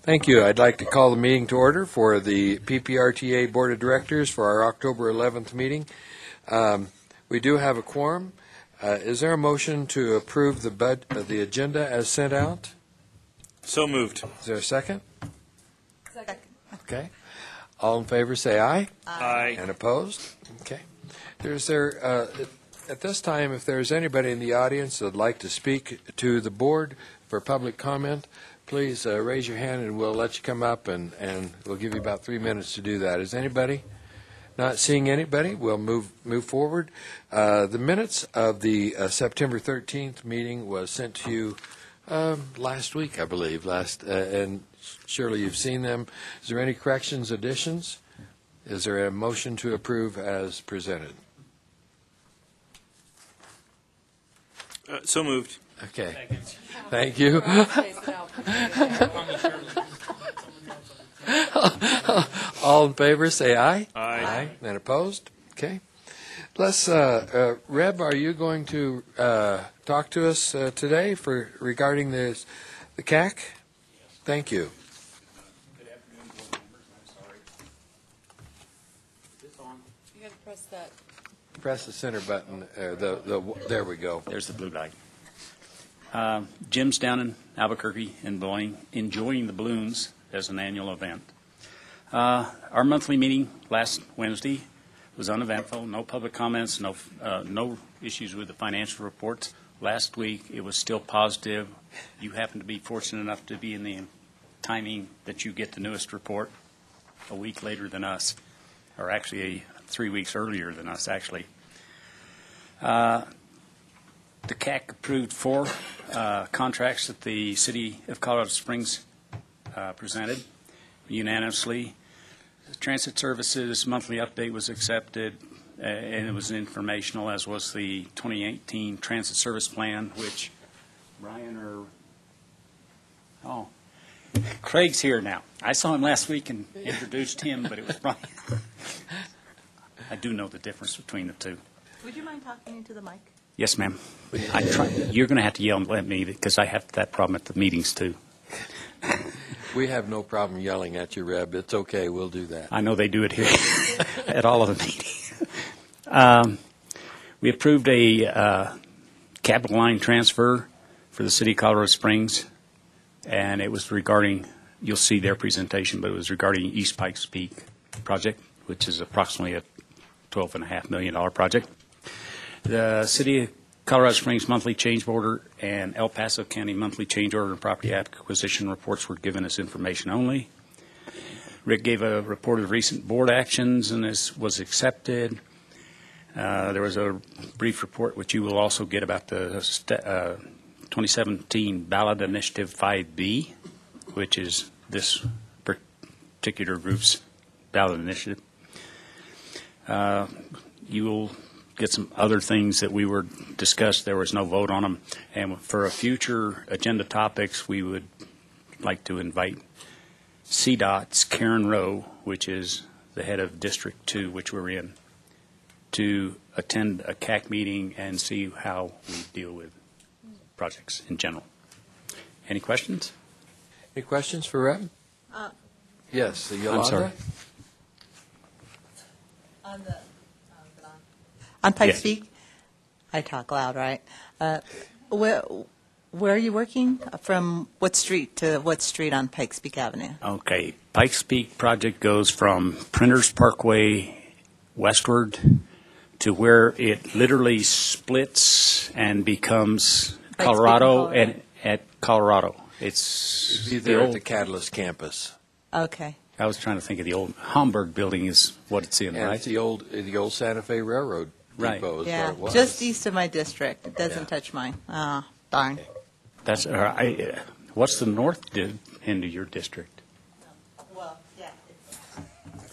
Thank you. I'd like to call the meeting to order for the PPRTA Board of Directors for our October 11th meeting. We do have a quorum. Is there a motion to approve the agenda as sent out? So moved. Is there a second? Second. Okay. All in favor say aye. Aye. And opposed? Okay. At this time, if there's anybody in the audience that would like to speak to the board for public comment, please raise your hand and we'll let you come up and we'll give you about 3 minutes to do that. Is anybody? Not seeing anybody, we'll move forward. The minutes of the September 13th meeting was sent to you last week, I believe, and surely you've seen them. Is there any corrections, additions? Is there a motion to approve as presented? So moved. Okay. Thank you. All in favor, say aye. Aye. And opposed? Okay. Let's, Reb, are you going to talk to us today regarding the CAC? Thank you. Good afternoon, board members. I'm sorry. Is this on? You got to press that. Press the center button. There we go. There's the blue light. Jim's down in Albuquerque enjoying the balloons as an annual event. Our monthly meeting last Wednesday was uneventful. No public comments, no issues with the financial reports. Last week it was still positive. You happen to be fortunate enough to be in the timing that you get the newest report a week later than us, or actually 3 weeks earlier than us, actually. The CAC approved 4 contracts that the City of Colorado Springs presented unanimously. The Transit Services monthly update was accepted, and it was informational, as was the 2018 Transit Service Plan, which Craig's here now. I saw him last week and introduced him, but it was Brian. I do know the difference between the two. Would you mind talking into the mic? Yes, ma'am. You're going to have to yell at me because I have that problem at the meetings, too. We have no problem yelling at you, Reb. It's okay. We'll do that. I know they do it here at all of the meetings. We approved a capital line transfer for the City of Colorado Springs, and it was regarding, you'll see their presentation, but it was regarding East Pikes Peak project, which is approximately a $12.5 million project. The City of Colorado Springs monthly change order and El Paso County monthly change order and property acquisition reports were given as information only. Rick gave a report of recent board actions, and this was accepted. There was a brief report, which you will also get, about the 2017 Ballot Initiative 5B, which is this particular group's ballot initiative. You will get some other things that we were discussed. There was no vote on them. And for a future agenda topics, we would like to invite CDOT's Karen Rowe, which is the head of District 2, which we're in, to attend a CAC meeting and see how we deal with projects in general. Any questions? Any questions for Reb? Yes, Yolanda? I'm sorry. On Pikes Yes. Peak? I talk loud, right? Where are you working? From what street to what street on Pikes Peak Avenue? Okay. Pikes Peak project goes from Printers Parkway westward to where it literally splits and becomes Pikes Colorado Peak and and at Colorado. It's It'd be the there at old, the Catalyst campus. Okay. I was trying to think of the old Hamburg building is what it's in, And right? it's the old Santa Fe Railroad Right. depot is Yeah, what it was. just east of my district. It doesn't Yeah. touch mine. Ah, darn. That's what's the north end of your district? Well, yeah.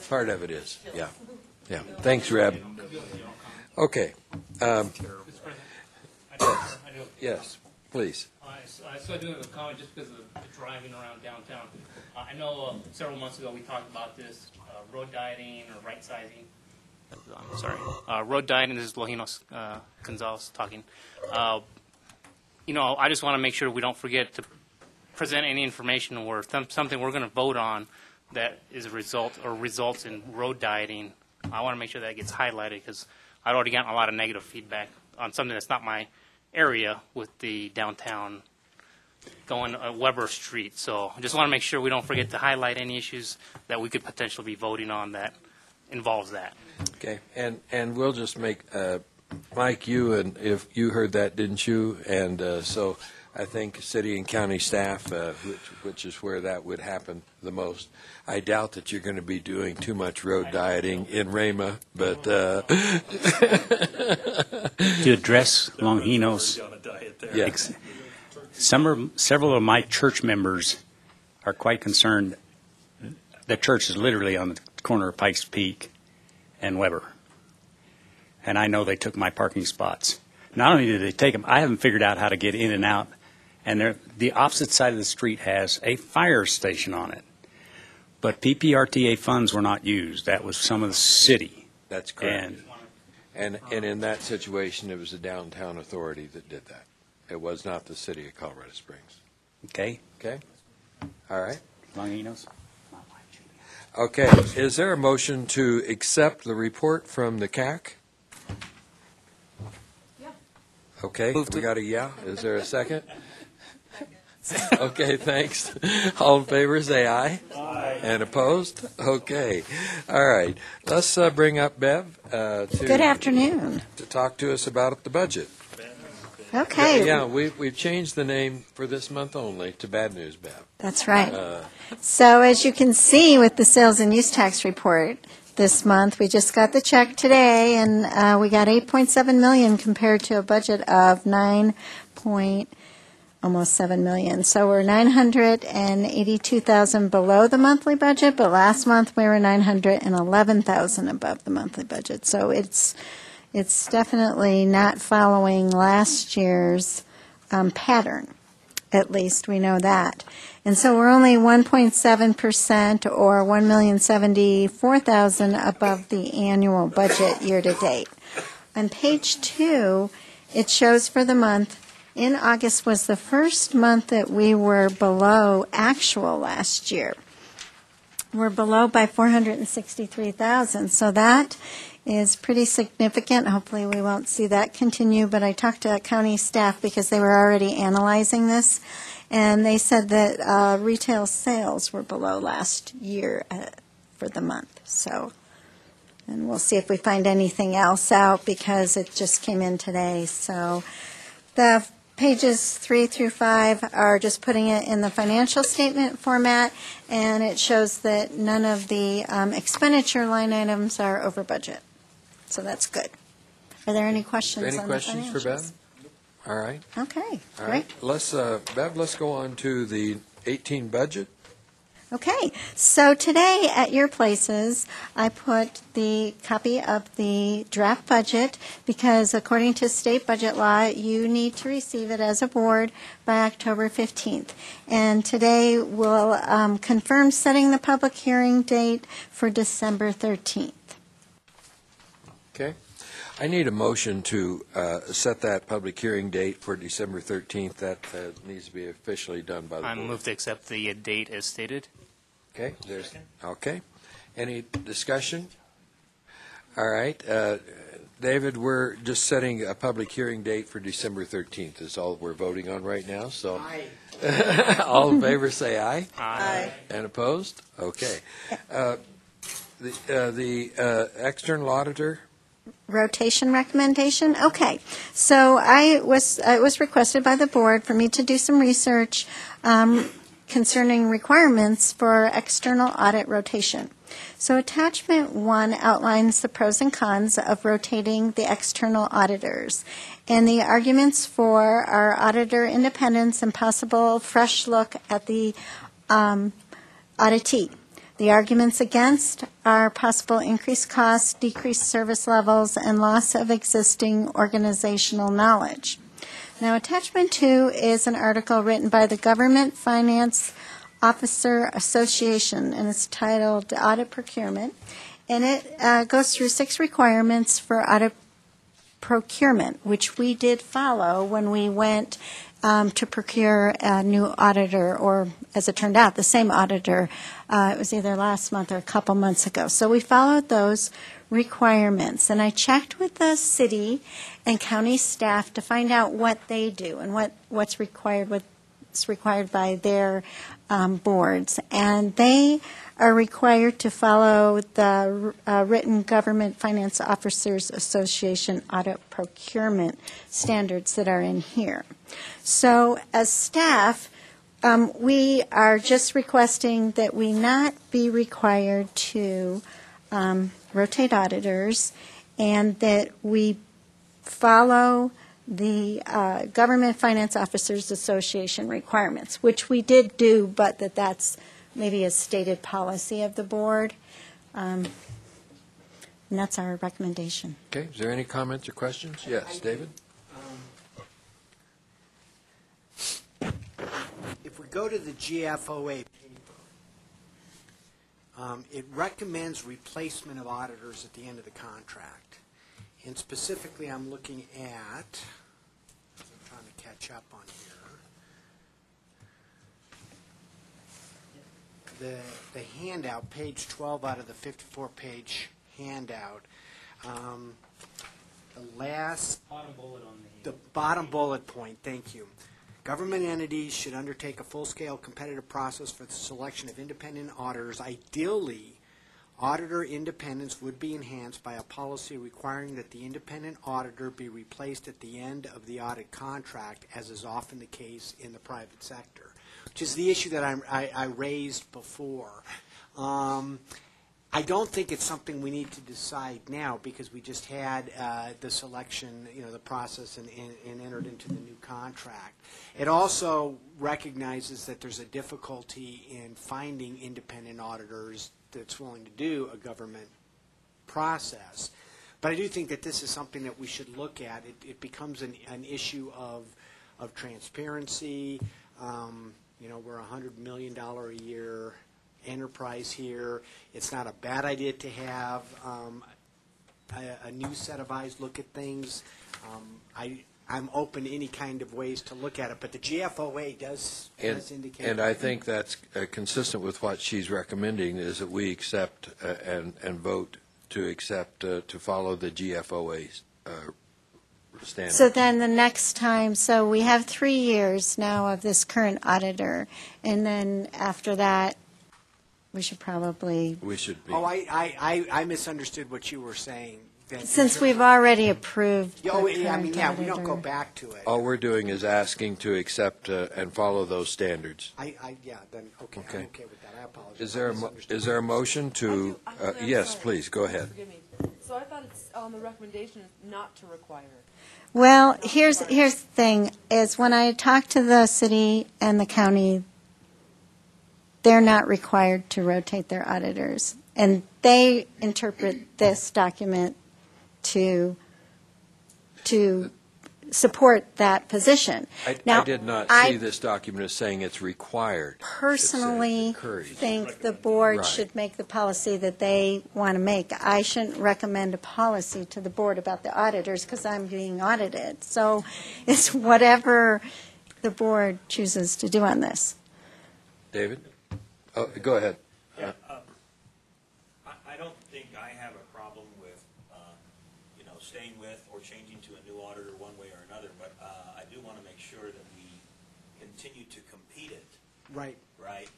Part of it is, yeah. Yeah. Thanks, Reb. Okay. Mr. President, I do. Yes, please. So I do have a comment just because of the driving around downtown. I know several months ago we talked about this road dieting or right sizing. Sorry, road dieting. This is Lojinos Gonzalez talking. I just want to make sure we don't forget to present any information or something we're going to vote on that is a result or results in road dieting, I want to make sure that gets highlighted because I've already gotten a lot of negative feedback on something that's not my area with the downtown going Weber Street. So I just want to make sure we don't forget to highlight any issues that we could potentially be voting on that involves that. Okay, and we'll just make, Mike, if you heard that, didn't you? And so I think city and county staff, which is where that would happen the most. I doubt that you're going to be doing too much road dieting in Rama, but To address Longino's, yeah. several of my church members are quite concerned. The church is literally on the corner of Pikes Peak and Weber. And I know they took my parking spots. Not only did they take them, I haven't figured out how to get in and out. And the opposite side of the street has a fire station on it. But PPRTA funds were not used. That was some of the city. That's correct. And in that situation, it was the downtown authority that did that. It was not the city of Colorado Springs. Okay? Okay? All right. Longino's? Okay. Is there a motion to accept the report from the CAC? Yeah. Okay, we got a yeah. Is there a second? Okay, thanks. All in favor, say aye. Aye. And opposed? Okay. All right. Let's bring up Bev Good afternoon. to talk to us about the budget. Okay. Yeah, we've changed the name for this month only to Bad News Bev. That's right. So as you can see with the sales and use tax report this month, we just got the check today, and we got $8.7 million compared to a budget of almost $7 million. So we're $982,000 below the monthly budget, but last month we were $911,000 above the monthly budget. So it's definitely not following last year's pattern. At least we know that. And so we're only 1.7% or $1,074,000 above the annual budget year to date. On page 2, it shows for the month, in August was the first month that we were below actual last year. We're below by $463,000. So that is pretty significant. Hopefully we won't see that continue, but I talked to county staff because they were already analyzing this, and they said that retail sales were below last year for the month. So, and we'll see if we find anything else out because it just came in today. So the pages 3 through 5 are just putting it in the financial statement format, and it shows that none of the expenditure line items are over budget. So that's good. Are there any questions Any on questions the for financials? Bev? All right. Okay, All great. right. Let's, Bev, let's go on to the 18 budget. Okay, so today at your places, I put the copy of the draft budget because according to state budget law, you need to receive it as a board by October 15th. And today we'll confirm setting the public hearing date for December 13th. Okay. I need a motion to set that public hearing date for December 13th. That needs to be officially done by the I board. move to accept the date as stated. Okay, okay. Any discussion? All right. David, we're just setting a public hearing date for December 13th is all we're voting on right now. So, all in favor say aye. Aye. And opposed? Okay. The external auditor? Rotation recommendation? Okay. So it was requested by the board for me to do some research concerning requirements for external audit rotation. So attachment 1 outlines the pros and cons of rotating the external auditors and the arguments for our auditor independence and possible fresh look at the auditee. The arguments against are possible increased costs, decreased service levels, and loss of existing organizational knowledge. Now, Attachment 2 is an article written by the Government Finance Officer Association, and it's titled Audit Procurement. And it goes through 6 requirements for audit procurement, which we did follow when we went to procure a new auditor, or as it turned out, the same auditor. It was either last month or a couple months ago. So we followed those requirements, and I checked with the city and county staff to find out what they do and what's required by their boards. And they are required to follow the written Government Finance Officers Association audit procurement standards that are in here. So as staff, we are just requesting that we not be required to rotate auditors, and that we follow the Government Finance Officers Association requirements, which we did do, but that's maybe a stated policy of the board. And that's our recommendation. Okay, is there any comments or questions? Yes, David? If we go to the GFOA paper, it recommends replacement of auditors at the end of the contract. And specifically, I'm looking at, I'm trying to catch up on here, the handout, page 12 out of the 54-page handout. The last, Bottom bullet on the. the bottom bullet point, thank you. Government entities should undertake a full-scale competitive process for the selection of independent auditors. Ideally, auditor independence would be enhanced by a policy requiring that the independent auditor be replaced at the end of the audit contract, as is often the case in the private sector, which is the issue that I raised before. I don't think it's something we need to decide now, because we just had the selection, the process, and entered into the new contract. It also recognizes that there's a difficulty in finding independent auditors that's willing to do a government process. But I do think that this is something that we should look at. It becomes an issue of transparency. We're $100 million a year enterprise here. It's not a bad idea to have a new set of eyes look at things. I'm open to any kind of ways to look at it, but the GFOA does indicate. And I think that's consistent with what she's recommending, is that we accept and vote to accept, to follow the GFOA standard. So then the next time, so we have 3 years now of this current auditor, and then after that, we should probably, We should be. Oh, I misunderstood what you were saying. since we've already approved the Oh, current yeah, we don't auditor. go back to it. All we're doing is asking to accept and follow those standards. Yeah, then, okay, Okay. I'm okay with that. I apologize. Is I there misunderstood. is there a motion to, I'm yes, sorry. please, go ahead. Forgive me. So I thought it's on the recommendation not to require. Well, here's the thing, is when I talked to the city and the county, they're not required to rotate their auditors. And they interpret this document to support that position. I Now, did not I see this document as saying it's required. It says personally encouraged. think the board Right. should make the policy that they want to make. I shouldn't recommend a policy to the board about the auditors because I'm being audited. So it's whatever the board chooses to do on this. David? Oh, go ahead. I don't think I have a problem with, staying with or changing to a new auditor one way or another, but I do want to make sure that we continue to compete it, Right. right?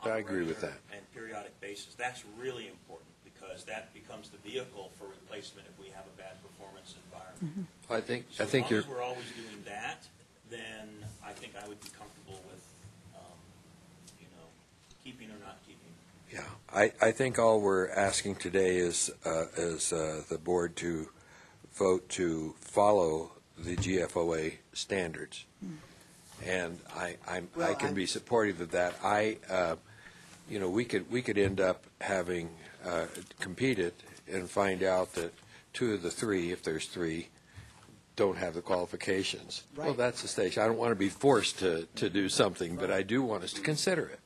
I agree with on a that. regular and periodic basis. That's really important, because that becomes the vehicle for replacement if we have a bad performance environment. I think So you're. as long as we're always doing that, then I think I would be comfortable with, keeping or not keeping. Yeah, I think all we're asking today is the board to vote to follow the GFOA standards. And I can be supportive of that. We could end up having competed and find out that 2 of the 3, if there's 3, don't have the qualifications. Well, Right. that's the stage. I don't want to be forced to do something, but I do want us to consider it.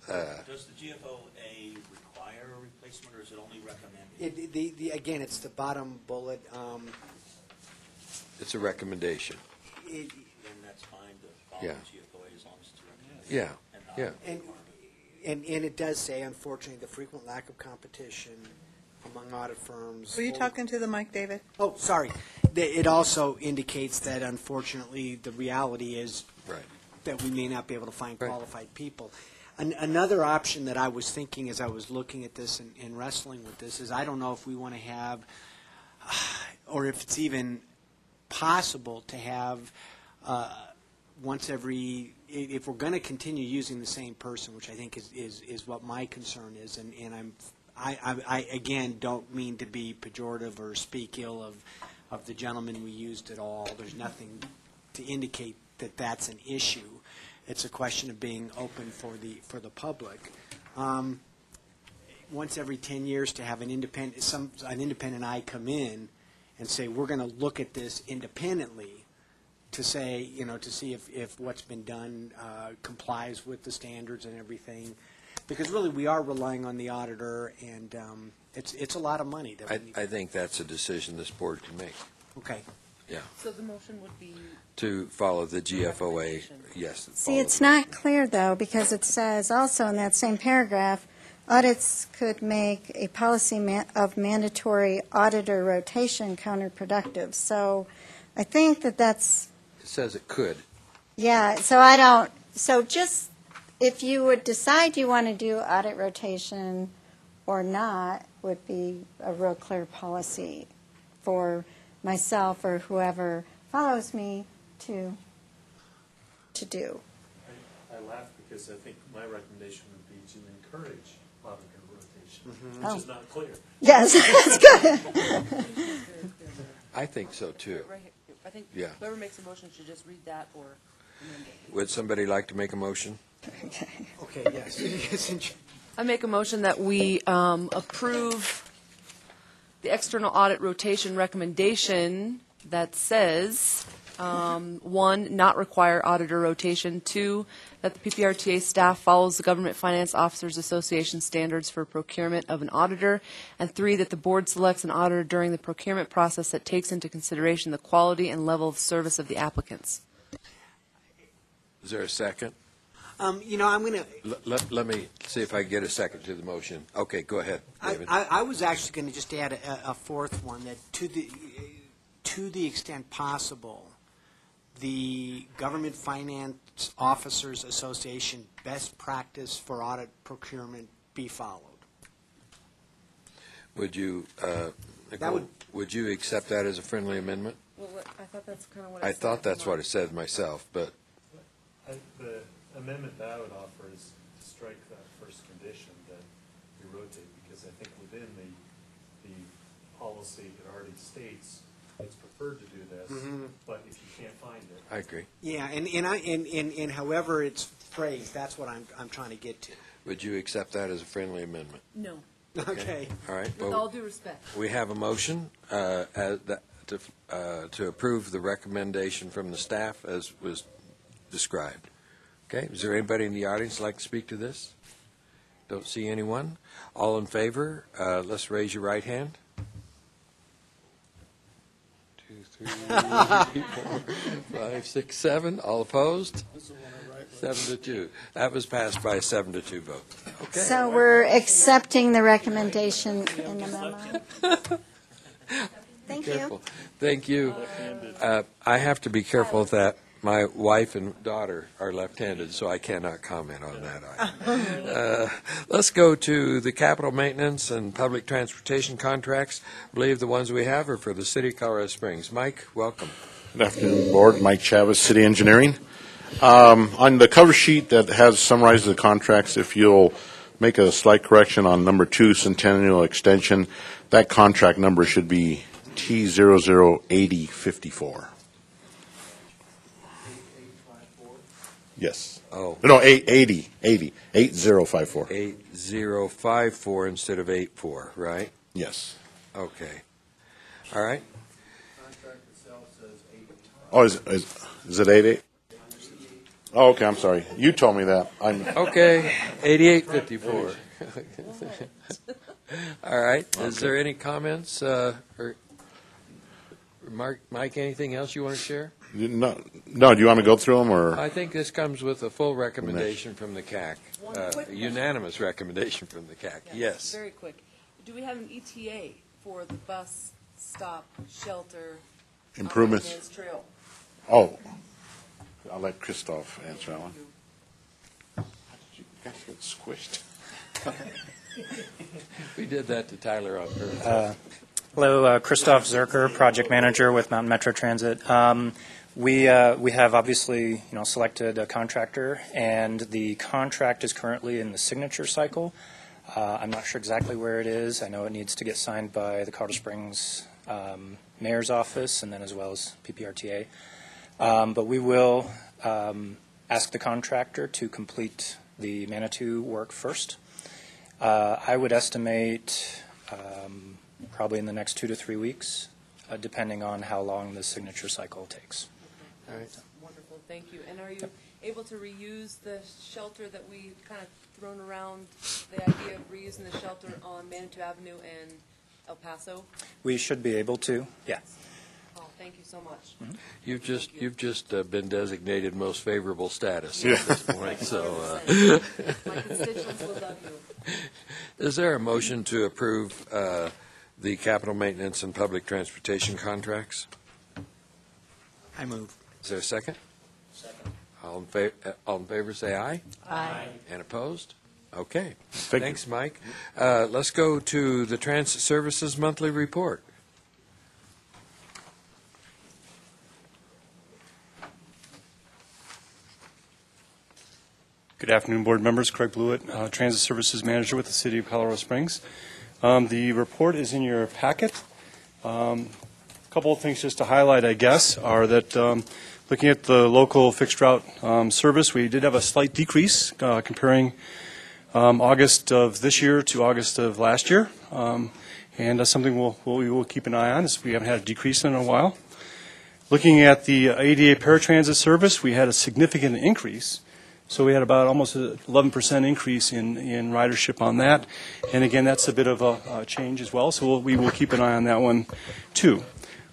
Does the GFOA require a replacement, or is it only recommended? Again, it's the bottom bullet. It's a recommendation. then that's fine to follow Yeah. the GFOA as long as it's a recommendation. Yeah, and not yeah. a requirement. And it does say, unfortunately, the frequent lack of competition among audit firms. Were you talking to the mic, David? Oh, sorry. It also indicates that unfortunately, the reality is Right. that we may not be able to find Right. qualified people. Another option that I was thinking as I was looking at this and wrestling with this is I don't know if we want to have, or if it's even possible to have once every, if we're going to continue using the same person, which I think is what my concern is, and I again don't mean to be pejorative or speak ill of the gentleman we used at all. There's nothing to indicate that that's an issue. It's a question of being open for the public. Once every 10 years to have an independent eye come in and say, we're going to look at this independently to say, to see if what's been done complies with the standards and everything. Because really, we are relying on the auditor, and it's a lot of money. That we need. I think that's a decision this board can make. Okay. Yeah. So the motion would be. To follow the GFOA, yes. See, it's not clear, though, because it says also in that same paragraph, audits could make a policy of mandatory auditor rotation counterproductive. So I think that's, It says it could. yeah, so just, if you would decide you want to do audit rotation or not, would be a real clear policy for myself or whoever follows me to do. I laugh because I think my recommendation would be to encourage auditor rotation, Oh. which is not clear. Yes, that's good. I think so, too. Right here. I think Yeah. whoever makes a motion should just read that or amend it. Would somebody like to make a motion? Okay, yes. I make a motion that we approve the external audit rotation recommendation that says, 1, not require auditor rotation, 2, that the PPRTA staff follows the Government Finance Officers Association standards for procurement of an auditor, and 3, that the board selects an auditor during the procurement process that takes into consideration the quality and level of service of the applicants. Is there a second? I'm going to. Let me see if I can get a second to the motion. Okay, go ahead, David. I was actually going to just add a fourth one, that to the extent possible, the Government Finance Officers Association best practice for audit procurement be followed. Would you, That would you accept that as a friendly amendment? Well, I thought that's kind of what I thought that's what it said myself, but The amendment that I would offer is to strike that first condition that we rotate, because I think within the policy it already states it's preferred to do this, but if you can't find it. I agree. Yeah, and however it's phrased, that's what I'm trying to get to. Would you accept that as a friendly amendment? No, Okay. All right. with all due respect. We have a motion to approve the recommendation from the staff as was described. Okay, is there anybody in the audience like to speak to this? Don't see anyone. All in favor, let's raise your right hand. 2, 3, 4, 5, 6, 7. All opposed? 7-2. That was passed by a 7-2 vote. Okay. So we're accepting the recommendation in the memo. Thank you. Careful. Thank you. I have to be careful that my wife and daughter are left-handed, so I cannot comment on that item. Let's go to the capital maintenance and public transportation contracts. I believe the ones we have are for the city of Colorado Springs. Mike, welcome. Good afternoon, Board. Mike Chavez, City Engineering. On the cover sheet that has summarized the contracts, if you'll make a slight correction on number 2, Centennial Extension, that contract number should be T008054. Yes. Oh. No, 8054. 8054 instead of 84, right? Yes. Okay. All right. Contract itself says 8. Oh, is it 88? Oh, okay, I'm sorry. You told me that. Okay, 8854. All right. Is there any comments or Mike, anything else you want to share? No, do you want to go through them, or? I think this comes with a full recommendation from the CAC, unanimous recommendation from the CAC. Yes. Very quick. Do we have an ETA for the bus stop shelter? Improvements. Man's Trail? Oh, I'll let Christoph answer that one. How did you guys get squished? We did that to Tyler on purpose. Hello, Christoph Zerker, project manager with Mountain Metro Transit. We have obviously selected a contractor, and the contract is currently in the signature cycle. I'm not sure exactly where it is. I know it needs to get signed by the Colorado Springs mayor's office, and then as well as PPRTA. But we will ask the contractor to complete the Manitou work first. I would estimate probably in the next 2 to 3 weeks, depending on how long the signature cycle takes. All right. Wonderful, thank you. And are you able to reuse the shelter that we kind of thrown around, the idea of reusing the shelter on Manitou Avenue and El Paso? We should be able to, yeah. Oh, thank you so much. Mm-hmm. You've just been designated most favorable status Yeah. at this point. So, My constituents will love you. is there a motion to approve the capital maintenance and public transportation contracts? I move. Is there a second? Second. All in favor, say aye. Aye. And opposed? Okay. Thank you. Thanks, Mike. Let's go to the Transit Services Monthly Report. Good afternoon, board members. Craig Blewett, Transit Services Manager with the City of Colorado Springs. The report is in your packet. A couple of things just to highlight, I guess, are that looking at the local fixed route service, we did have a slight decrease comparing August of this year to August of last year. And that's something we will keep an eye on, as we haven't had a decrease in a while. Looking at the ADA paratransit service, we had a significant increase. So we had about almost an 11% increase in ridership on that. And again, that's a bit of a change as well, so we will keep an eye on that one too.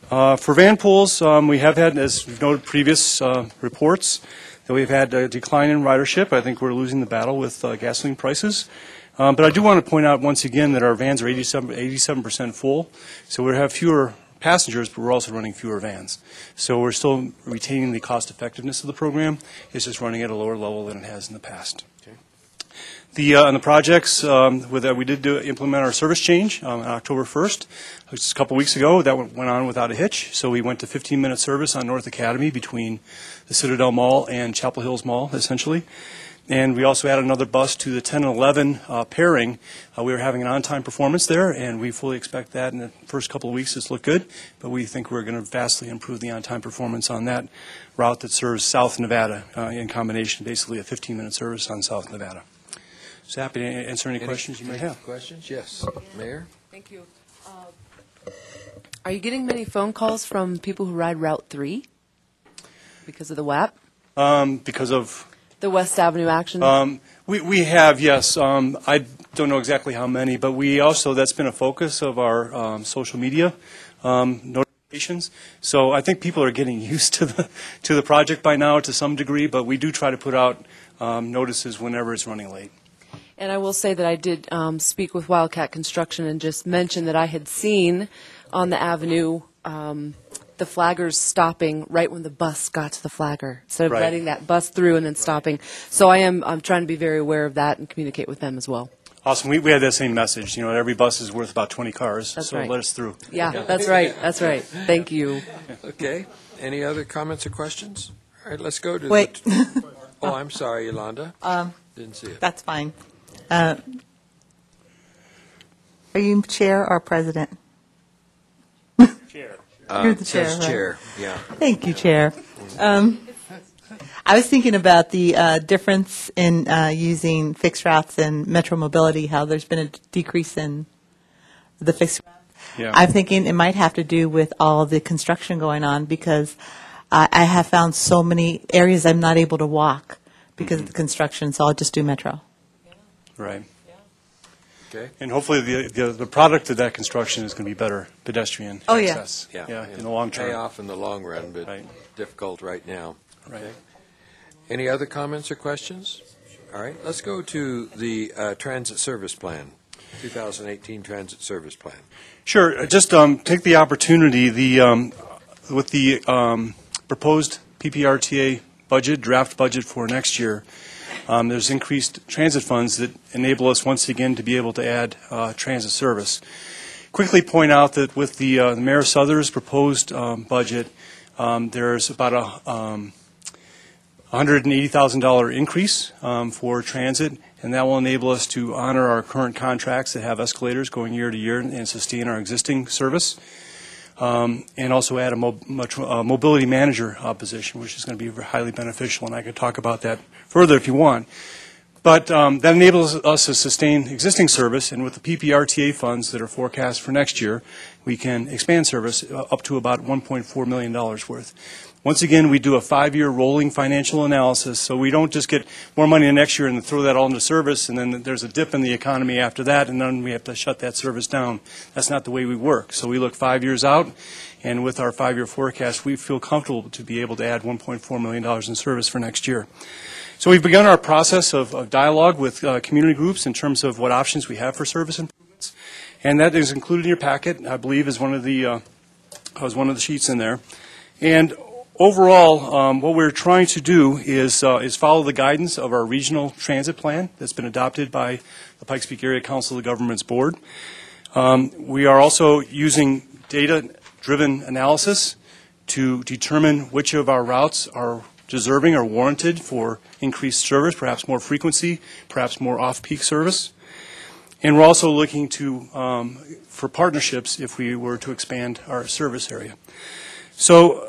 For van pools, we have had, as we've noted previous reports, that we've had a decline in ridership. I think we're losing the battle with gasoline prices. But I do want to point out once again that our vans are 87% full, so we have fewer passengers, but we're also running fewer vans. So we're still retaining the cost effectiveness of the program. It's just running at a lower level than it has in the past. Okay. On the projects, we did implement our service change on October 1st, just a couple weeks ago. That went on without a hitch. So we went to 15-minute service on North Academy between the Citadel Mall and Chapel Hills Mall, essentially. And we also added another bus to the 10 and 11 pairing. We were having an on-time performance there, and we fully expect that in the first couple of weeks it's looked good. But we think we're going to vastly improve the on-time performance on that route that serves South Nevada in combination, basically a 15-minute service on South Nevada. So happy to answer any questions you may have. Questions? Yes. Mayor? Thank you. Are you getting many phone calls from people who ride Route 3 because of the WAP? Because of... The West Avenue action? We have, yes. I don't know exactly how many, but we also, that's been a focus of our social media notifications. So I think people are getting used to the project by now to some degree, but we do try to put out notices whenever it's running late. And I will say that I did speak with Wildcat Construction and just mention that I had seen on the avenue the flaggers stopping right when the bus got to the flagger, instead of Right. letting that bus through and then stopping. So I'm trying to be very aware of that and communicate with them as well. Awesome. We had that same message. You know, every bus is worth about 20 cars, That's so right. let us through. Yeah, that's right. That's right. Thank you. Okay. Any other comments or questions? All right, let's go to Wait. Oh, I'm sorry, Yolanda. Didn't see it. That's fine. Are you chair or president? Chair. You're the It says chair, right? chair, yeah. Thank you, Chair. I was thinking about the difference in using fixed routes and Metro Mobility, how there's been a decrease in the fixed routes. Yeah. I'm thinking it might have to do with all the construction going on, because I have found so many areas I'm not able to walk because of the construction, so I'll just do Metro. Right. Okay. And hopefully the product of that construction is going to be better pedestrian Oh, yeah. access. Yeah. In the long Pay term. off in the long run, but Right. difficult right now. Right. Okay. Any other comments or questions? All right, let's go to the transit service plan, 2018 transit service plan. Sure. Just take the opportunity, with the proposed PPRTA budget, draft budget for next year, there's increased transit funds that enable us once again to be able to add transit service. Quickly point out that with the Mayor Souther's proposed budget, there's about a $180,000 increase for transit, and that will enable us to honor our current contracts that have escalators going year to year and sustain our existing service, and also add a mobility manager position, which is going to be highly beneficial, and I could talk about that further if you want. But that enables us to sustain existing service, and with the PPRTA funds that are forecast for next year, we can expand service up to about $1.4 million worth. Once again, we do a 5-year rolling financial analysis, so we don't just get more money next year and throw that all into service, and then there's a dip in the economy after that, and then we have to shut that service down. That's not the way we work. So we look 5 years out, and with our 5-year forecast, we feel comfortable to be able to add $1.4 million in service for next year. So we've begun our process of dialogue with community groups in terms of what options we have for service improvements, and that is included in your packet, I believe, is one of the sheets in there. And overall, what we're trying to do is follow the guidance of our regional transit plan that's been adopted by the Pikes Peak Area Council of Governments Board. We are also using data-driven analysis to determine which of our routes are deserving or warranted for increased service, perhaps more frequency, perhaps more off-peak service. And we're also looking for partnerships if we were to expand our service area. So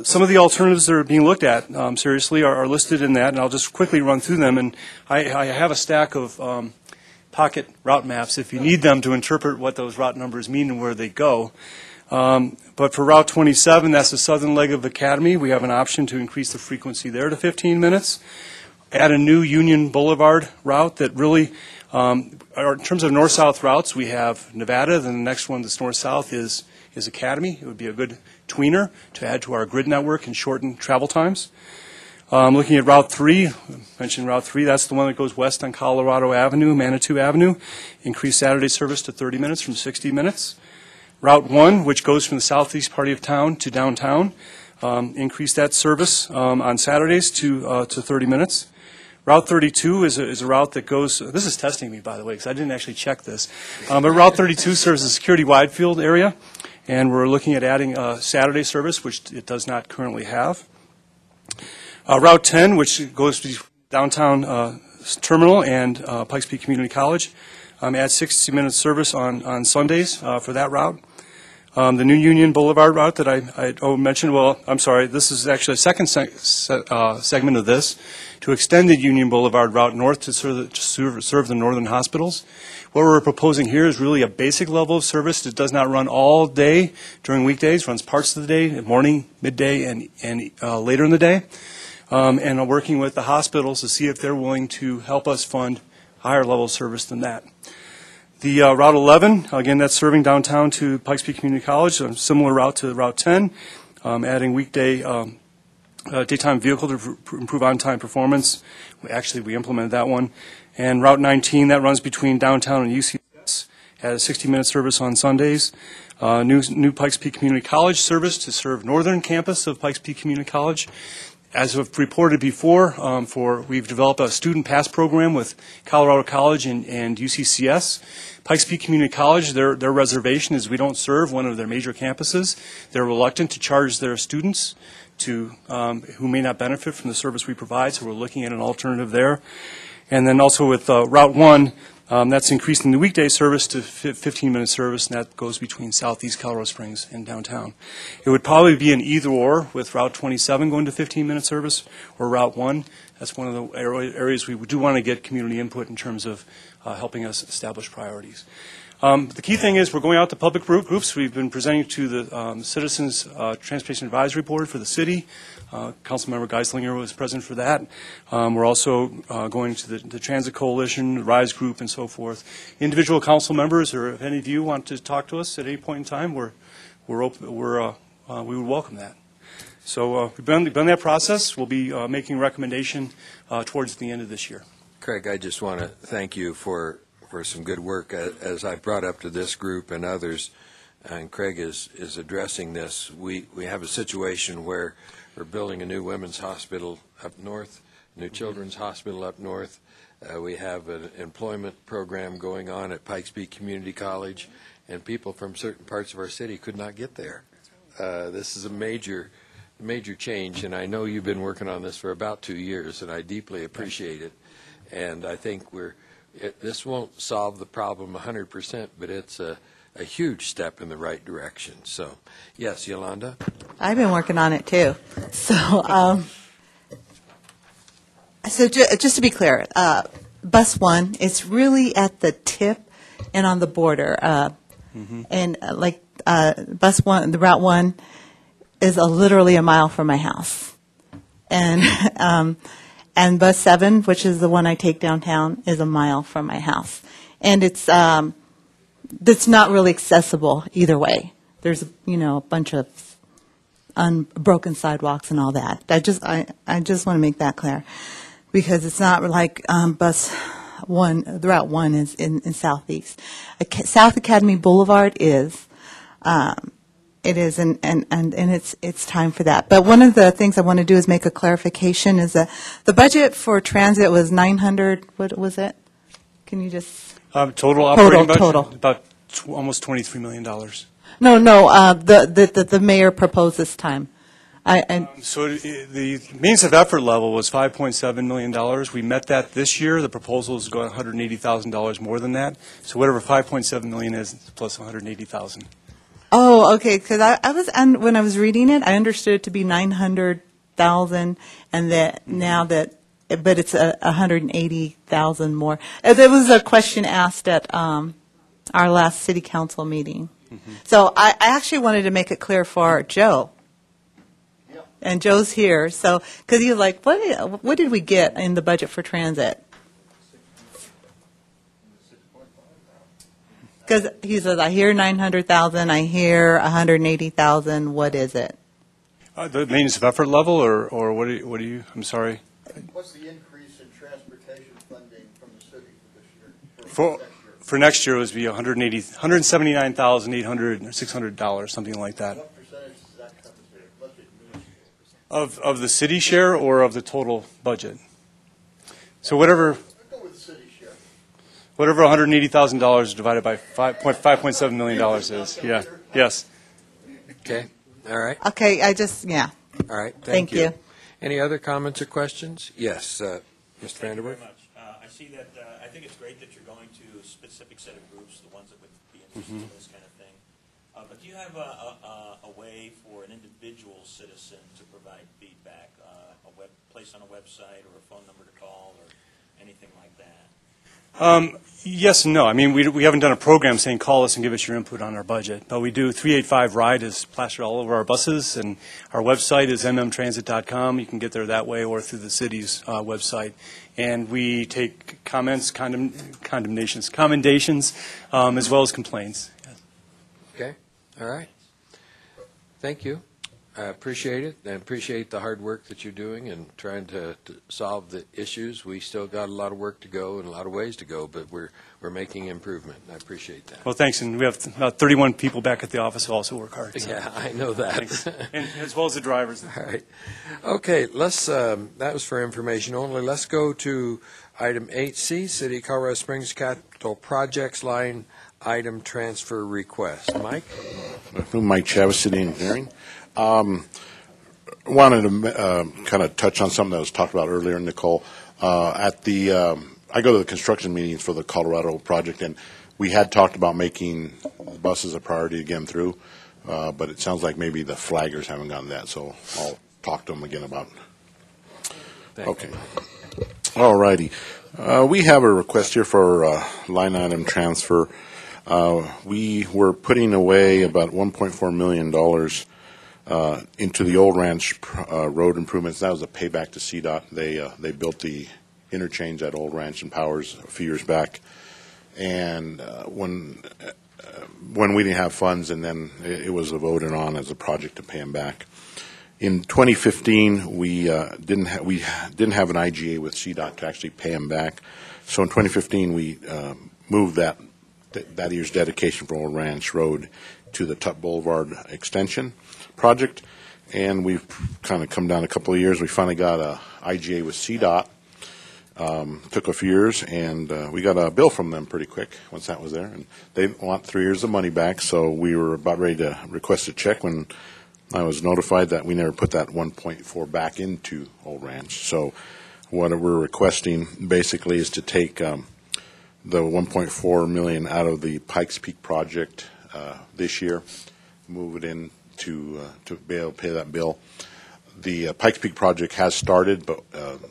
some of the alternatives that are being looked at seriously are listed in that, and I'll just quickly run through them. And I have a stack of pocket route maps if you need them to interpret what those route numbers mean and where they go. But for Route 27, that's the southern leg of Academy. We have an option to increase the frequency there to 15 minutes. Add a new Union Boulevard route that really, in terms of north-south routes, we have Nevada. Then the next one that's north-south is Academy. It would be a good tweener to add to our grid network and shorten travel times. Looking at Route 3, I mentioned Route 3, that's the one that goes west on Colorado Avenue, Manitou Avenue. Increase Saturday service to 30 minutes from 60 minutes. Route 1, which goes from the southeast part of town to downtown, increase that service on Saturdays to 30 minutes. Route 32 is a route that goes, this is testing me, by the way, because I didn't actually check this. But Route 32 serves the Security Widefield area, and we're looking at adding Saturday service, which it does not currently have. Route 10, which goes to downtown terminal and Pikes Peak Community College, adds 60-minute service on Sundays for that route. The new Union Boulevard route that I mentioned, well, I'm sorry, this is actually a second segment of this, to extend the Union Boulevard route north to serve the northern hospitals. What we're proposing here is really a basic level of service that does not run all day during weekdays, runs parts of the day, morning, midday, and later in the day. And working with the hospitals to see if they're willing to help us fund higher level of service than that. The Route 11, again, that's serving downtown to Pikes Peak Community College, a similar route to Route 10, adding weekday daytime vehicle to improve on-time performance. We implemented that one. And Route 19, that runs between downtown and UCS, has a 60-minute service on Sundays. New Pikes Peak Community College service to serve northern campus of Pikes Peak Community College. As we've reported before, we've developed a student pass program with Colorado College and UCCS. Pikes Peak Community College, their reservation is we don't serve one of their major campuses. They're reluctant to charge their students who may not benefit from the service we provide, so we're looking at an alternative there. And then also with Route 1, that's increasing the weekday service to 15-minute service, and that goes between southeast Colorado Springs and downtown. It would probably be an either-or with Route 27 going to 15-minute service or Route 1. That's one of the areas we do want to get community input in terms of helping us establish priorities. The key thing is we're going out to public groups. We've been presenting to the Citizens Transportation Advisory Board for the city. Councilmember Geislinger was present for that. We're also going to the Transit Coalition, the RISE Group, and so forth. Individual council members, or if any of you want to talk to us at any point in time, we're open. We would welcome that. So we've begun that process. We'll be making a recommendation towards the end of this year. Craig, I just want to thank you for some good work. As I brought up to this group and others, and Craig is addressing this, we have a situation where we're building a new women's hospital up north, new children's hospital up north. We have an employment program going on at Pikes Peak Community College, and people from certain parts of our city could not get there. This is a major change, and I know you've been working on this for about 2 years, and I deeply appreciate it. And I think this won't solve the problem 100%, but it's a huge step in the right direction. So, yes, Yolanda? I've been working on it too. So, just to be clear, bus 1, it's really at the tip and on the border. And bus 1, the route 1 is literally a mile from my house. And bus 7, which is the one I take downtown, is a mile from my house. And it's not really accessible either way. There's, a bunch of unbroken sidewalks and all that. I just want to make that clear, because it's not like bus 1, the route 1 is in Southeast. South Academy Boulevard is. It is, and it's time for that. But one of the things I want to do is make a clarification, is that the budget for transit was 900, what was it? Can you just? Total operating budget? Total. About almost $23 million. No, the mayor proposed this time. So the means of effort level was $5.7 million. We met that this year. The proposal is going $180,000 more than that. So whatever $5.7 million is plus $180,000. Oh, okay. Because when I was reading it, I understood it to be 900,000, and that now that, but it's 180,000 more. There was a question asked at our last city council meeting. Mm-hmm. So I actually wanted to make it clear for Joe. Yep. And Joe's here, so because he was like, "What did we get in the budget for transit?" Because he says, I hear 900,000, I hear 180,000. What is it? The maintenance of effort level, or what do you? I'm sorry. What's the increase in transportation funding from the city for this year? For next year, it would be $179,800, $600, something like that. What percentage does that come to the budget? Of the city share or of the total budget? So whatever. Whatever $180,000 divided by $5.7 million is. Yeah. Yes. Okay. All right. Okay. All right. Thank you. Any other comments or questions? Yes, Mr. Vanderberg. Thank you very much. I see that. I think it's great that you're going to a specific set of groups, the ones that would be interested in this kind of thing. But do you have a way for an individual citizen to provide feedback? Place on a website or a phone number to call or anything like that? Yes and no. I mean, we haven't done a program saying call us and give us your input on our budget, but we do. 385-RIDE is plastered all over our buses, and our website is mmtransit.com. You can get there that way or through the city's website. And we take comments, commendations, as well as complaints. Okay. All right. Thank you. I appreciate it, and appreciate the hard work that you're doing and trying to solve the issues. We still got a lot of work to go and a lot of ways to go, but we're making improvement. I appreciate that. Well, thanks, and we have about 31 people back at the office who also work hard. So. Yeah, I know that. And as well as the drivers. All right. Okay, let's. That was for information only. Let's go to item 8C, City of Colorado Springs Capital Projects Line Item Transfer Request. Mike? Mike Chavez, City Engineering. Wanted to kind of touch on something that was talked about earlier, Nicole. I go to the construction meetings for the Colorado project, and we had talked about making buses a priority to get them through, but it sounds like maybe the flaggers haven't gotten that, so I'll talk to them again about it. Okay. All righty. We have a request here for line item transfer. We were putting away about $1.4 million into the Old Ranch road improvements. That was a payback to CDOT. They built the interchange at Old Ranch and Powers a few years back, and when we didn't have funds, and then it was voted on as a project to pay them back. In 2015, we didn't have an IGA with CDOT to actually pay them back. So in 2015, we moved that year's dedication for Old Ranch Road to the Tutt Boulevard extension project, and we've kind of come down a couple of years. We finally got a IGA with CDOT. Took a few years, and we got a bill from them pretty quick once that was there. And they want 3 years of money back, so we were about ready to request a check when I was notified that we never put that 1.4 back into Old Ranch. So what we're requesting basically is to take the 1.4 million out of the Pikes Peak project this year, move it in to be able to pay that bill. The Pikes Peak project has started, but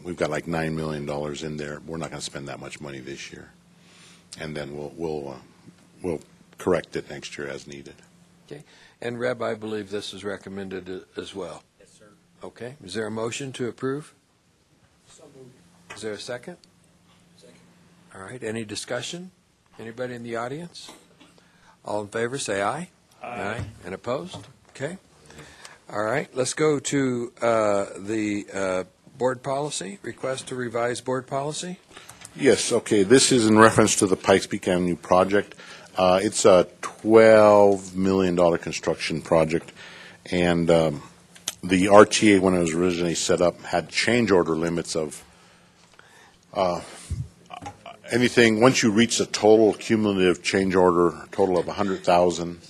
we've got like $9 million in there. We're not going to spend that much money this year, and then we'll correct it next year as needed. Okay. And Reb, I believe this is recommended as well. Yes, sir. Okay. Is there a motion to approve? So moved. Is there a second? Second. All right. Any discussion? Anybody in the audience? All in favor, say aye. Aye. And opposed? Okay. All right. Let's go to the board policy, request to revise board policy. Yes, okay. This is in reference to the Pikes Peak Avenue project. It's a $12 million construction project, and the RTA, when it was originally set up, had change order limits of anything, once you reach a total cumulative change order total of 100,000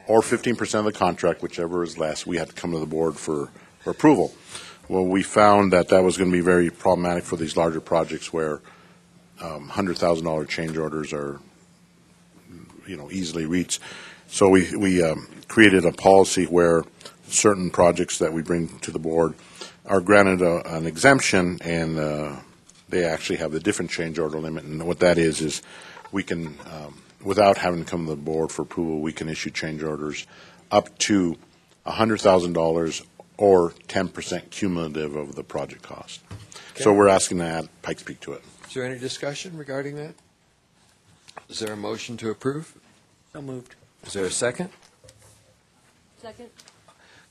or 15% of the contract, whichever is less, we had to come to the board for approval. Well, we found that was going to be very problematic for these larger projects where $100,000 change orders are, easily reached. So we created a policy where certain projects that we bring to the board are granted an exemption, and they actually have a different change order limit. And what that is we can, without having to come to the board for approval, we can issue change orders up to $100,000 or 10% cumulative of the project cost. Okay. So we're asking to add Pikes Peak to it. Is there any discussion regarding that? Is there a motion to approve? So moved. Is there a second? Second.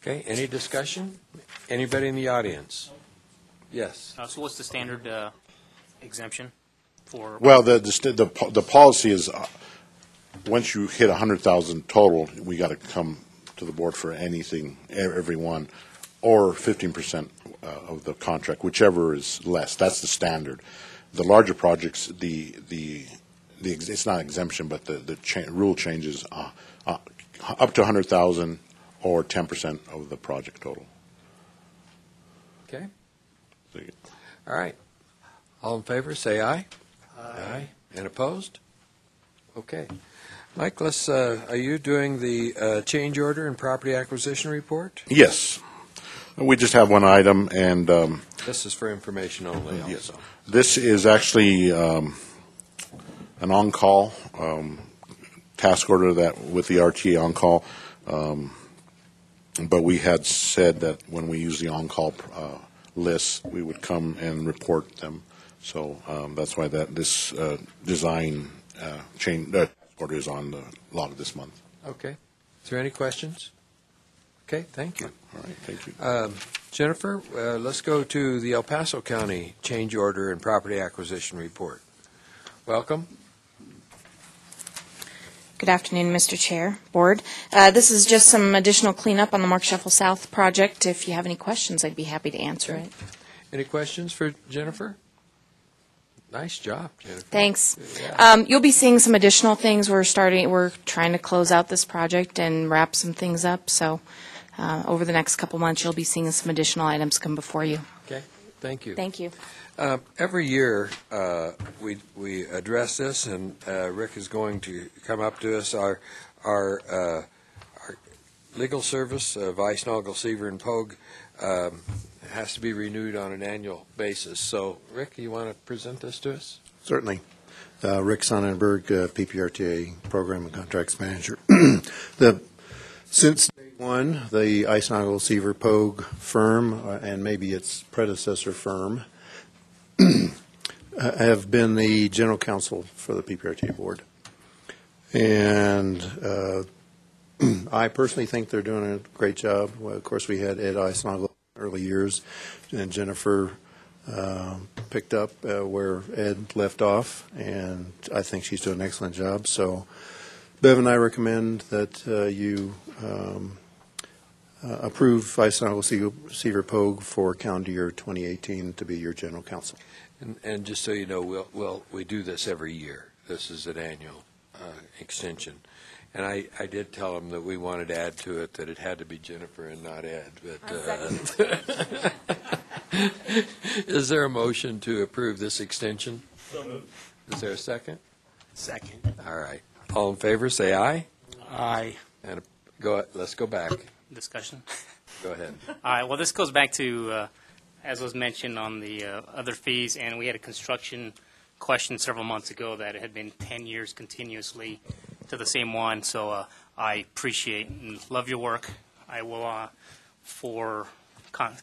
Okay, any discussion? Anybody in the audience? Yes. So what's the standard exemption for? Well, the policy is once you hit 100,000 total, we got to come to the board for anything, every one, or 15% of the contract, whichever is less. That's the standard. The larger projects, it's not exemption, but the rule changes up to 100,000 or 10% of the project total. Okay. All right. All in favor, say aye. Aye. And opposed? Okay. Mike, are you doing the change order and property acquisition report? Yes. We just have one item, and this is for information only. Yes. This is actually an on-call task order that with the RTA on-call, but we had said that when we use the on-call lists, we would come and report them. So that's why this design change order is on the log this month. Okay. Is there any questions? Okay, thank you. All right, thank you. Jennifer, let's go to the El Paso County change order and property acquisition report. Welcome. Good afternoon, Mr. Chair, Board. This is just some additional cleanup on the Mark Shuffle South project. If you have any questions, I'd be happy to answer it. Any questions for Jennifer? Nice job, Jennifer. Thanks. Yeah. You'll be seeing some additional things. We're trying to close out this project and wrap some things up. So over the next couple months, you'll be seeing some additional items come before you. Okay, thank you. Thank you. Every year, we address this, and Rick is going to come up to us. Our legal service, Vice, Noggle, Seaver, and Pogue, has to be renewed on an annual basis. So, Rick, you want to present this to us? Certainly. Rick Sonnenberg, PPRTA Program and Contracts Manager. Since day One, the Eisenagel Seaver Pogue firm, and maybe its predecessor firm, have been the general counsel for the PPRTA board. And I personally think they're doing a great job. Well, of course, we had Ed Eisenagel in early years, and Jennifer picked up where Ed left off, and I think she's doing an excellent job. So Bev and I recommend that you approve Eisenagel Seaver Pogue for calendar year 2018 to be your general counsel. And just so you know, we do this every year. This is an annual extension. And I did tell them that we wanted to add to it that it had to be Jennifer and not Ed. But is there a motion to approve this extension? So moved. Is there a second? Second. All right. All in favor, say aye. Aye. And let's go back. Discussion. Go ahead. All right, well, this goes back to, as was mentioned on the other fees, and we had a construction question several months ago that it had been 10 years continuously to the same one, so I appreciate and love your work. I will, for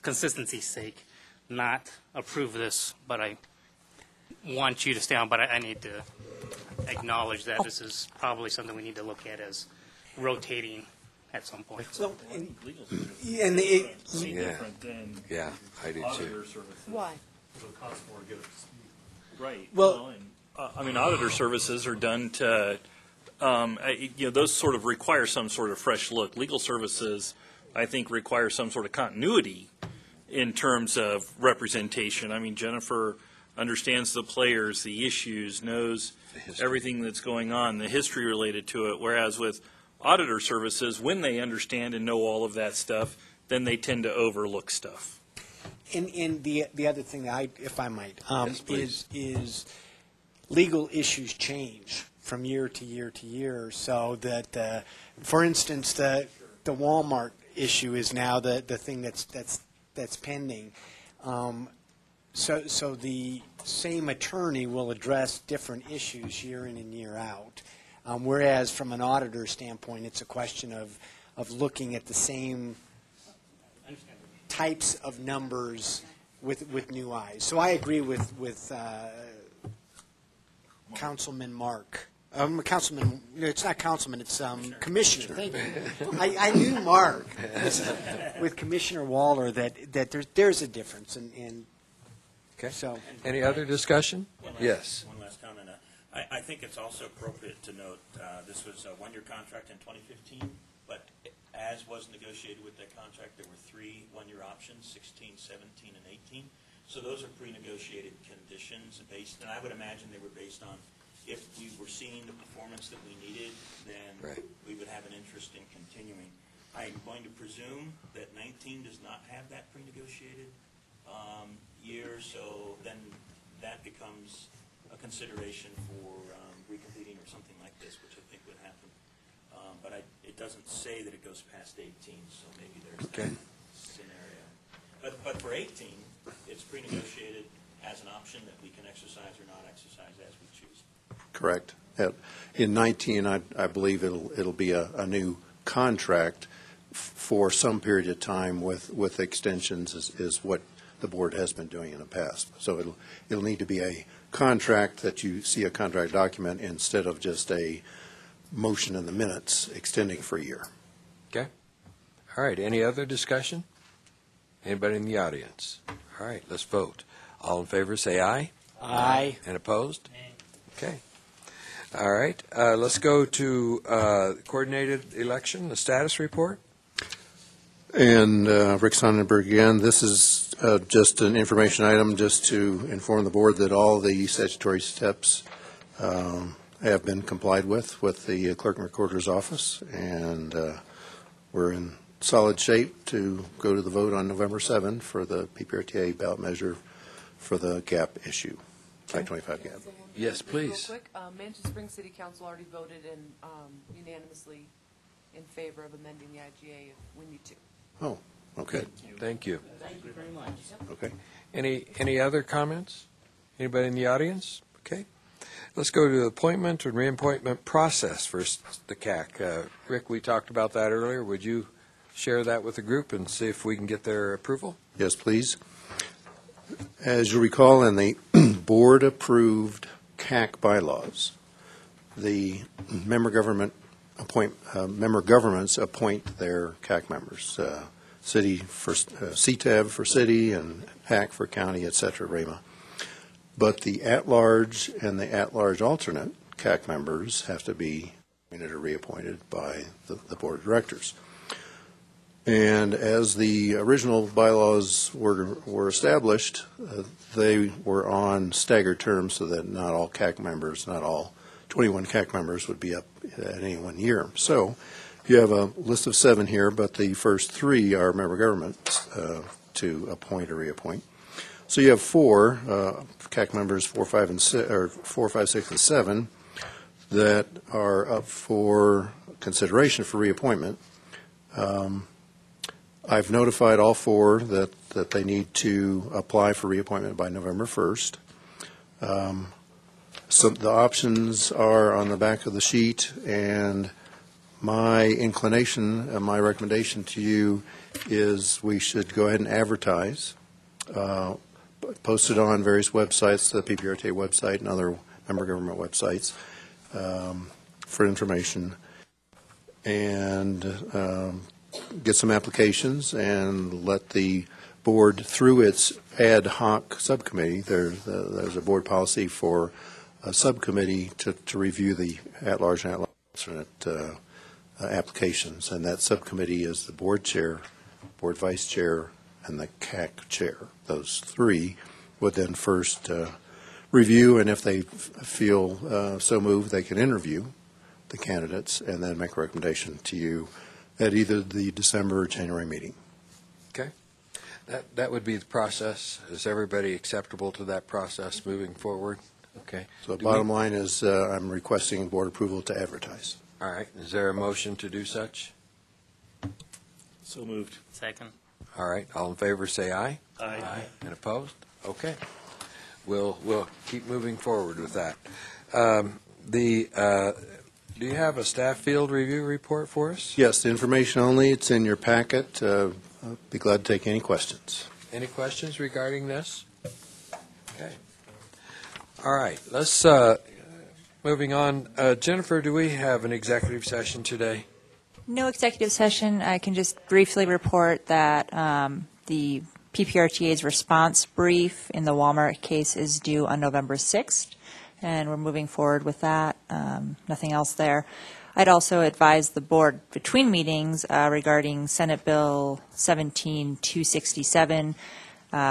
consistency's sake, not approve this, but I want you to stay on, but I need to acknowledge that this is probably something we need to look at as rotating at some point. So, Yeah. Different than Yeah, I do auditor too. services. Why? It'll cost more to get up to speed. Right. Well- and, I mean, auditor services are done to, those sort of require some sort of fresh look. Legal services, I think, require some sort of continuity in terms of representation. I mean, Jennifer understands the players, the issues, knows everything that's going on, the history related to it, whereas with auditor services, when they understand and know all of that stuff, then they tend to overlook stuff. And the other thing that if I might, Yes, please. is legal issues change from year to year to year. So that, for instance, the Walmart issue is now the thing that's pending. So the same attorney will address different issues year in and year out. Whereas from an auditor standpoint, it's a question of looking at the same types of numbers with new eyes. So I agree with Councilman Mark. Councilman, it's not Councilman, it's Commissioner. Thank you. I knew Mark. With Commissioner Waller that there's a difference. And Okay. so. Any other discussion? Yes. One last comment. I think it's also appropriate to note this was a one-year contract in 2015, but as was negotiated with that contract, there were 3 one-year options, 16, 17, and 18. So those are pre-negotiated conditions based, and I would imagine they were based on if we were seeing the performance that we needed, then we would have an interest in continuing. I'm going to presume that 19 does not have that pre-negotiated year, so then that becomes a consideration for recompleting or something like this, which I think would happen. But it doesn't say that it goes past 18, so maybe there's that scenario. But for 18, it's pre-negotiated as an option that we can exercise or not exercise as we choose. Correct. In 19, I believe it'll be a new contract for some period of time with extensions is what the board has been doing in the past. So it'll need to be a contract that you see a contract document instead of just a motion in the minutes extending for a year. Okay. All right. Any other discussion? Anybody in the audience? All right. Let's vote. All in favor, say aye. Aye. And opposed? Okay. All right. Let's go to coordinated election, the status report. And Rick Sonnenberg again, this is just an information item just to inform the board that all the statutory steps have been complied with the clerk and recorder's office, and we're in solid shape to go to the vote on November 7 for the PPRTA ballot measure for the gap issue, 525 gap. Yes, please. Real quick, Manchester Springs City Council already voted unanimously in favor of amending the IGA if we need to. Oh, okay. Thank you. Thank you very much. Okay. Any other comments? Anybody in the audience? Okay. Let's go to the appointment and reappointment process for the CAC. Rick, we talked about that earlier. Would you share that with the group and see if we can get their approval? Yes, please. As you recall, in the board-approved CAC bylaws, the member governments appoint their CAC members. City for CTAB for city and HAC for county, et cetera, REMA. But the at-large and the at-large alternate CAC members have to be appointed or reappointed by the board of directors. And as the original bylaws were established, they were on staggered terms so that not all CAC members, not all 21 CAC members would be up at any one year. So you have a list of 7 here, but the first 3 are member governments to appoint or reappoint. So you have 4 CAC members, 4, 5, 6, and 7 that are up for consideration for reappointment. I've notified all 4 that they need to apply for reappointment by November 1st. So the options are on the back of the sheet, and my inclination, my recommendation to you is we should go ahead and advertise, post it on various websites, the PPRTA website and other member government websites for information, and get some applications and let the board, through its ad hoc subcommittee, there's a board policy for a subcommittee to review the at-large and alternate applications, and that subcommittee is the board chair, board vice chair, and the CAC chair. Those 3 would then first review, and if they feel so moved, they can interview the candidates and then make a recommendation to you at either the December or January meeting. Okay. That would be the process. Is everybody acceptable to that process moving forward? Okay. So the bottom line is I'm requesting board approval to advertise. All right. Is there a motion to do such? So moved. Second. All right. All in favor, say aye. Aye. And opposed? Okay. We'll keep moving forward with that. Do you have a staff field review report for us? Yes, the information only. It's in your packet. I'll be glad to take any questions. Any questions regarding this? Okay. All right. Let's, moving on. Jennifer, do we have an executive session today? No executive session. I can just briefly report that the PPRTA's response brief in the Walmart case is due on November 6th, and we're moving forward with that. Nothing else there. I'd also advise the board between meetings regarding Senate Bill 17-267,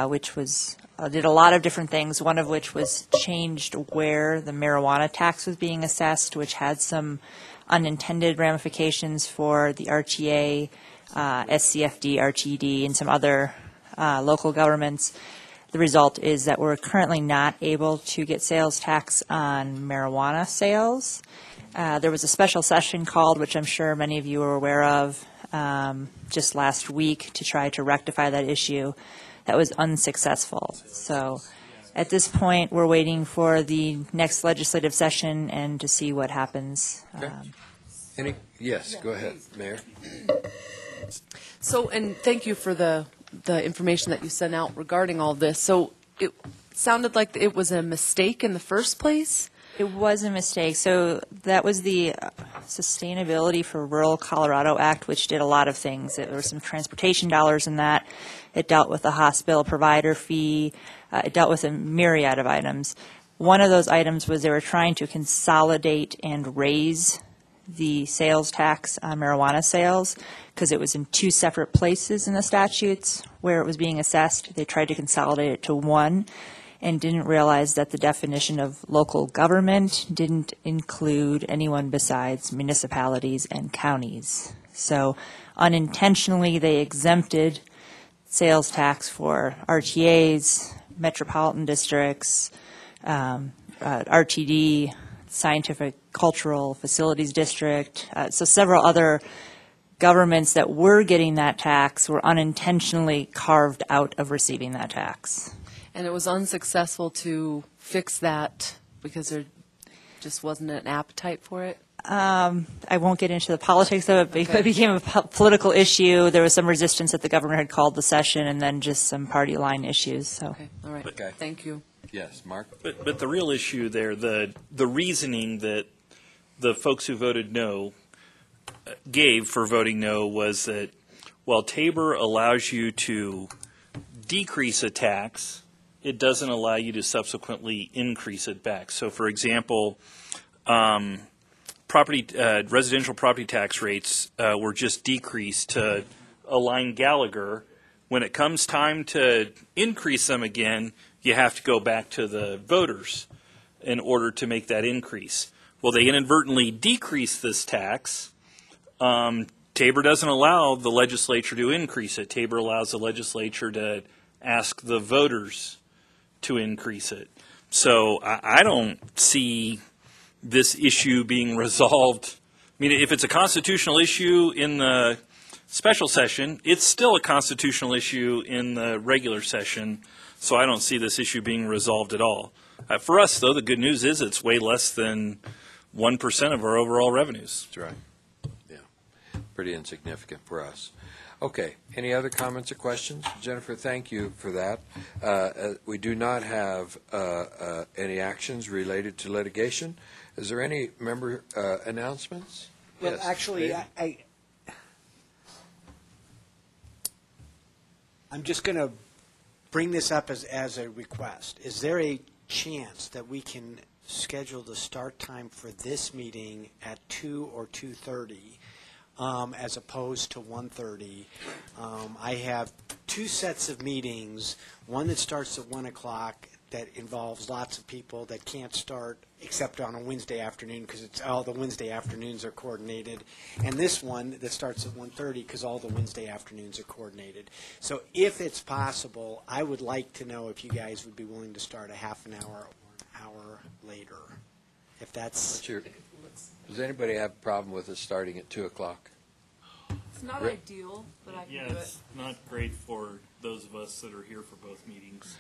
which was did a lot of different things, one of which was changed where the marijuana tax was being assessed, which had some unintended ramifications for the RTA, SCFD, RTD, and some other local governments. The result is that we're currently not able to get sales tax on marijuana sales. There was a special session called, which I'm sure many of you are aware of, just last week to try to rectify that issue. That was unsuccessful. So at this point, we're waiting for the next legislative session and to see what happens. Okay. Yes, go ahead, Mayor. So, and thank you for the information that you sent out regarding all this. So it sounded like it was a mistake in the first place? It was a mistake. So that was the Sustainability for Rural Colorado Act, which did a lot of things. There were some transportation dollars in that. It dealt with the hospital provider fee. It dealt with a myriad of items. One of those items was they were trying to consolidate and raise the sales tax on marijuana sales because it was in 2 separate places in the statutes where it was being assessed. They tried to consolidate it to one and didn't realize that the definition of local government didn't include anyone besides municipalities and counties. So unintentionally, they exempted sales tax for RTAs, metropolitan districts, RTD, Scientific Cultural Facilities District. So several other governments that were getting that tax were unintentionally carved out of receiving that tax. And it was unsuccessful to fix that because there just wasn't an appetite for it? I won't get into the politics of it, but it became a political issue. There was some resistance that the governor had called the session, and then just some party line issues. So, Okay, all right. Okay. Thank you. Yes, Mark? But the real issue there, the reasoning that the folks who voted no gave for voting no was that while Tabor allows you to decrease a tax, it doesn't allow you to subsequently increase it back. So, for example, residential property tax rates were just decreased to align Gallagher. When it comes time to increase them again, you have to go back to the voters in order to make that increase. Well, they inadvertently decreased this tax. Tabor doesn't allow the legislature to increase it. Tabor allows the legislature to ask the voters to increase it. So I don't see this issue being resolved. I mean, if it's a constitutional issue in the special session, it's still a constitutional issue in the regular session. So I don't see this issue being resolved at all. For us, though, the good news is it's way less than 1% of our overall revenues. That's right. Yeah, pretty insignificant for us. Okay, any other comments or questions? Jennifer, thank you for that. We do not have any actions related to litigation. Is there any member announcements? Well, Yes, actually, David? I'm just going to bring this up as a request. Is there a chance that we can schedule the start time for this meeting at 2 or 2:30 as opposed to 1:30? I have two sets of meetings, one that starts at 1 o'clock that involves lots of people that can't start except on a Wednesday afternoon because it's all the Wednesday afternoons are coordinated, and this one that starts at 1:30 because all the Wednesday afternoons are coordinated. So if it's possible, I would like to know if you guys would be willing to start a half an hour or an hour later. If that's... Does anybody have a problem with us starting at 2 o'clock? It's not Rick? ideal, but I can Yeah, do it. it's not great for those of us that are here for both meetings.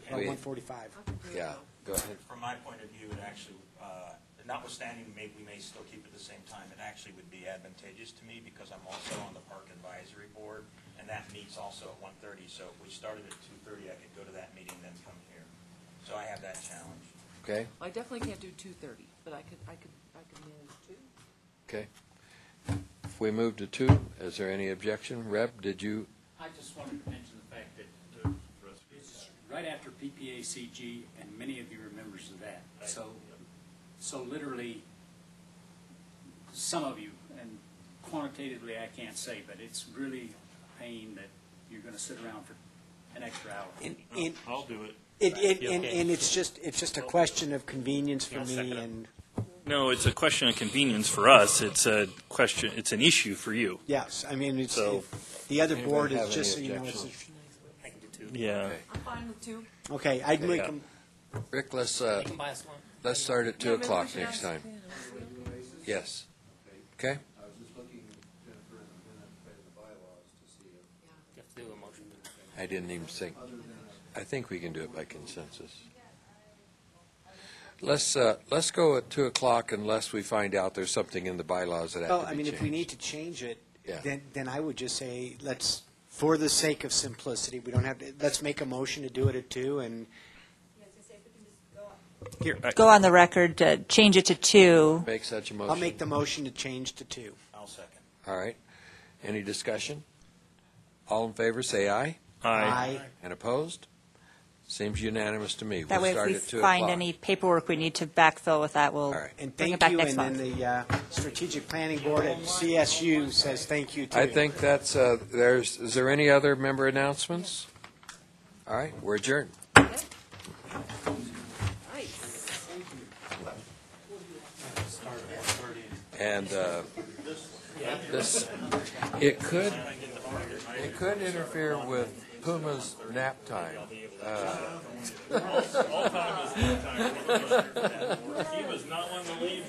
At 1:45. Yeah, go ahead. From my point of view, it actually, notwithstanding we may still keep it the same time, it actually would be advantageous to me because I'm also on the Park Advisory Board, and that meets also at 1:30. So if we started at 2:30, I could go to that meeting, then come here. So I have that challenge. Okay, I definitely can't do 2:30, but I could manage 2. okay. If we move to 2, is there any objection? Reb, did you? I just wanted to mention the fact that it's right after PPACG, and many of you are members of that. So literally, some of you, and quantitatively I can't say, but it's really a pain that you're going to sit around for an extra hour. I'll do it. And it's just a question of convenience for me and... No, it's a question of convenience for us. It's a question. It's an issue for you. Yes, I mean, it's, So- the other Anybody board have is just, any you know, objections? Yeah. I'm fine with 2. okay, I'd make them, Rick, let's Bias one. start at 2 o'clock next time. Yes. Okay? I was just looking, Jennifer, in the bylaws to see if, You have to do a motion. I didn't even think. I think we can do it by consensus. Let's go at 2 o'clock unless we find out there's something in the bylaws that have well, to be I mean, changed. if we need to change it, Yeah. then I would just say, let's, for the sake of simplicity, we don't have to, let's make a motion to do it at 2 and... Here, go on the record to change it to 2. Make such a motion. I'll make the motion to change to 2. I'll second. All right. Any discussion? All in favor, say aye. Aye. And opposed? Seems unanimous to me. That We'll way, start if at we 2 find o'clock. any paperwork we need to backfill with that, we'll All right. And bring it thank back you, next and month. then the Strategic Planning Board at CSU says thank you, too. I think that's, is there any other member announcements? All right, we're adjourned. Nice. And this, it could interfere with Puma's nap time. He was not one to leave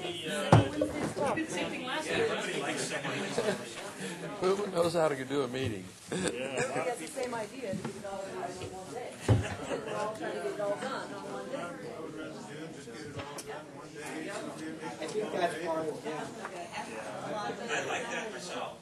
Puma knows how to do a meeting. Everybody has the same idea to get it all done in one day. We're all trying to get it all done on one day. I think that's part I like that myself.